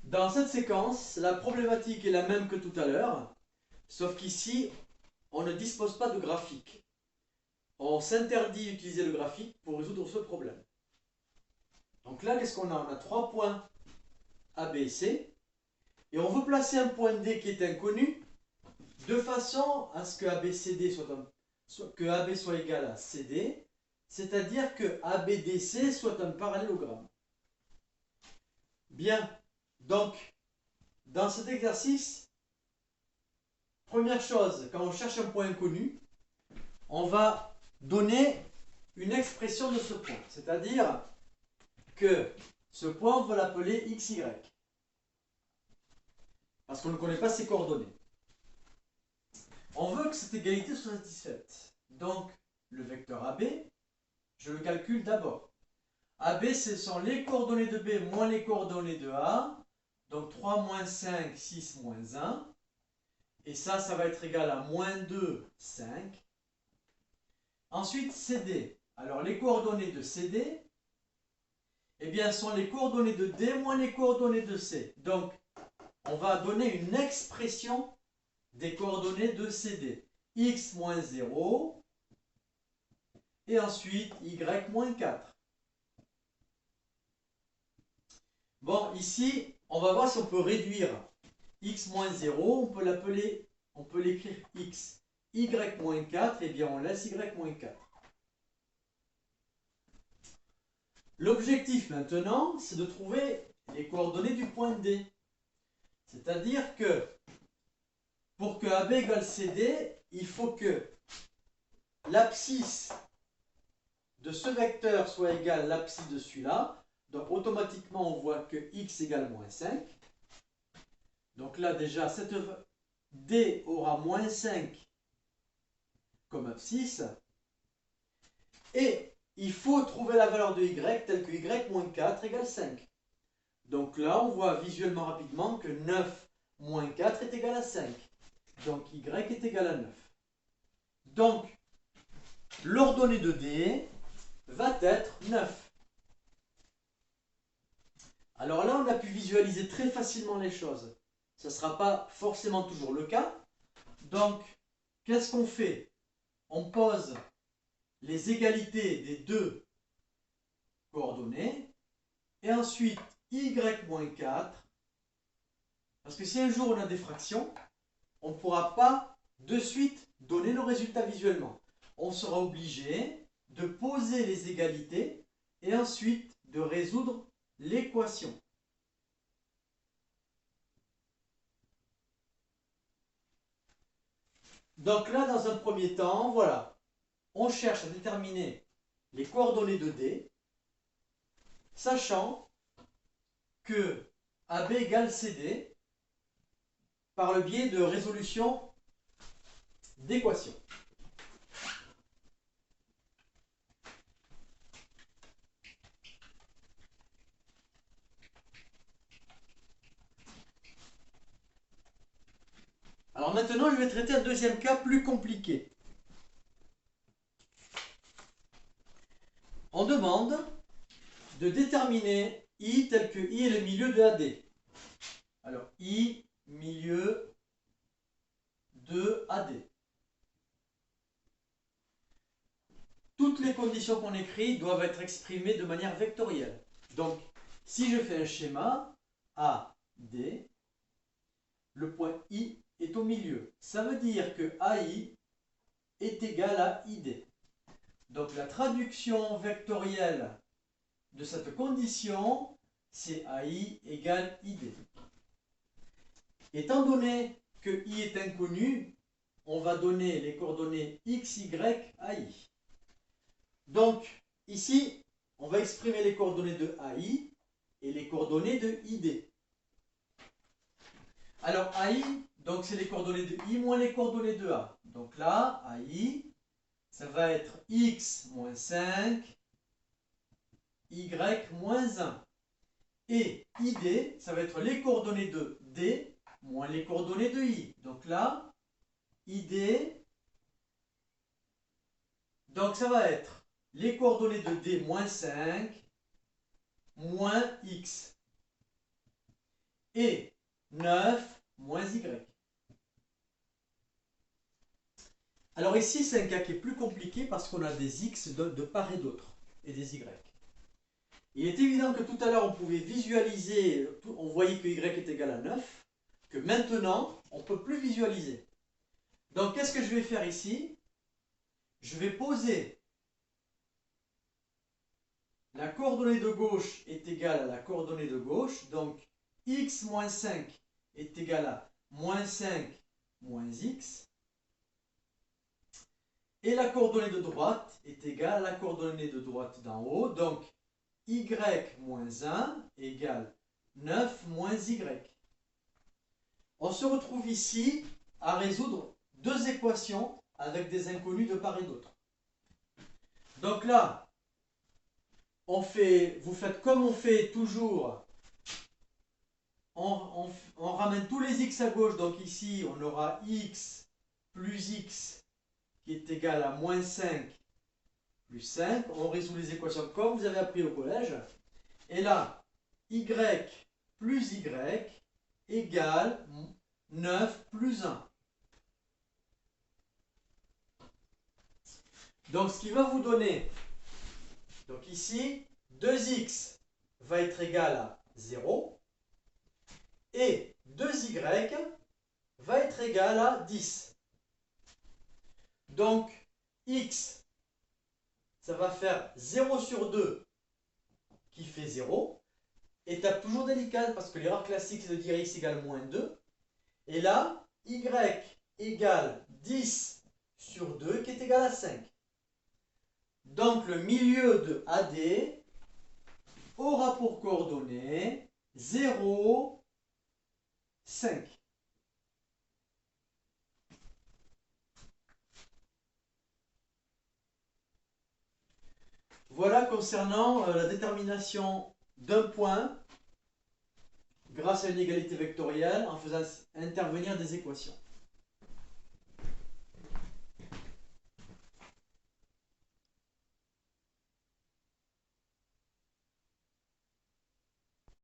Dans cette séquence, la problématique est la même que tout à l'heure, sauf qu'ici, on ne dispose pas de graphique. On s'interdit d'utiliser le graphique pour résoudre ce problème. Donc là, qu'est-ce qu'on a? On a 3 points A, B et C. Et on veut placer un point D qui est inconnu, de façon à ce que ABCD que AB soit égal à CD, c'est-à-dire que ABDC soit un parallélogramme. Bien, donc, dans cet exercice, première chose, quand on cherche un point inconnu, on va donner une expression de ce point, c'est-à-dire que ce point, on va l'appeler XY, parce qu'on ne connaît pas ses coordonnées. On veut que cette égalité soit satisfaite. Donc, le vecteur AB, je le calcule d'abord. AB, ce sont les coordonnées de B moins les coordonnées de A. Donc 3 moins 5, 6 moins 1. Et ça va être égal à moins 2, 5. Ensuite, CD. Alors, les coordonnées de CD, eh bien, sont les coordonnées de D moins les coordonnées de C. Donc, on va donner une expression des coordonnées de CD. X moins 0 et ensuite Y moins 4. Bon, ici, on va voir si on peut réduire X moins 0, on peut l'écrire X. Y moins 4, et bien on laisse Y moins 4. L'objectif maintenant, c'est de trouver les coordonnées du point D. C'est-à-dire que pour que AB égale CD, il faut que l'abscisse de ce vecteur soit égale à l'abscisse de celui-là. Donc automatiquement, on voit que x égale moins 5. Donc là, déjà, cette D aura moins 5 comme abscisse. Et il faut trouver la valeur de y telle que y moins 4 égale 5. Donc là, on voit visuellement rapidement que 9 moins 4 est égal à 5. Donc y est égal à 9. Donc, l'ordonnée de D va être 9. Alors là, on a pu visualiser très facilement les choses. Ce ne sera pas forcément toujours le cas. Donc, qu'est-ce qu'on fait? On pose les égalités des deux coordonnées. Et ensuite, y-4. Parce que si un jour on a des fractions, on ne pourra pas de suite donner le résultat visuellement. On sera obligé de poser les égalités et ensuite de résoudre l'équation. Donc là, dans un premier temps, voilà, on cherche à déterminer les coordonnées de D, sachant que AB égale CD par le biais de résolution d'équations. Alors maintenant, je vais traiter un deuxième cas plus compliqué. On demande de déterminer I tel que I est le milieu de AD. Alors, I, milieu de AD. Toutes les conditions qu'on écrit doivent être exprimées de manière vectorielle. Donc, si je fais un schéma, AD, le point I est au milieu. Ça veut dire que AI est égal à ID. Donc, la traduction vectorielle de cette condition, c'est AI égale ID. Étant donné que I est inconnu, on va donner les coordonnées x, y à I. Donc, ici, on va exprimer les coordonnées de AI et les coordonnées de ID. Alors, AI, donc c'est les coordonnées de I moins les coordonnées de A. Donc là, AI, ça va être x moins 5, y moins 1. Et ID, ça va être les coordonnées de D moins les coordonnées de I. Donc là, ID, donc ça va être les coordonnées de D moins 5 moins X. et 9 moins y. Alors ici, c'est un cas qui est plus compliqué parce qu'on a des x de part et d'autre, et des y. Il est évident que tout à l'heure, on pouvait visualiser, on voyait que y est égal à 9, que maintenant, on ne peut plus visualiser. Donc, qu'est-ce que je vais faire ici? Je vais poser la coordonnée de gauche est égale à la coordonnée de gauche, donc x moins 5 est égal à moins 5 moins x. Et la coordonnée de droite est égale à la coordonnée de droite d'en haut, donc y moins 1 égale 9 moins y. On se retrouve ici à résoudre deux équations avec des inconnus de part et d'autre. Donc là, vous faites comme on fait toujours, on ramène tous les x à gauche, donc ici on aura x plus x qui est égal à moins 5 plus 5. On résout les équations comme vous avez appris au collège. Et là, y plus y égale 9 plus 1. Donc ce qui va vous donner, donc ici, 2x va être égal à 0 et 2y va être égal à 10. Donc x, ça va faire 0 sur 2 qui fait 0. Étape toujours délicate parce que l'erreur classique c'est de dire x égale moins 2. Et là, y égale 10 sur 2 qui est égal à 5. Donc le milieu de AD aura pour coordonnées 0, 5. Voilà concernant la détermination d'un point grâce à une égalité vectorielle en faisant intervenir des équations.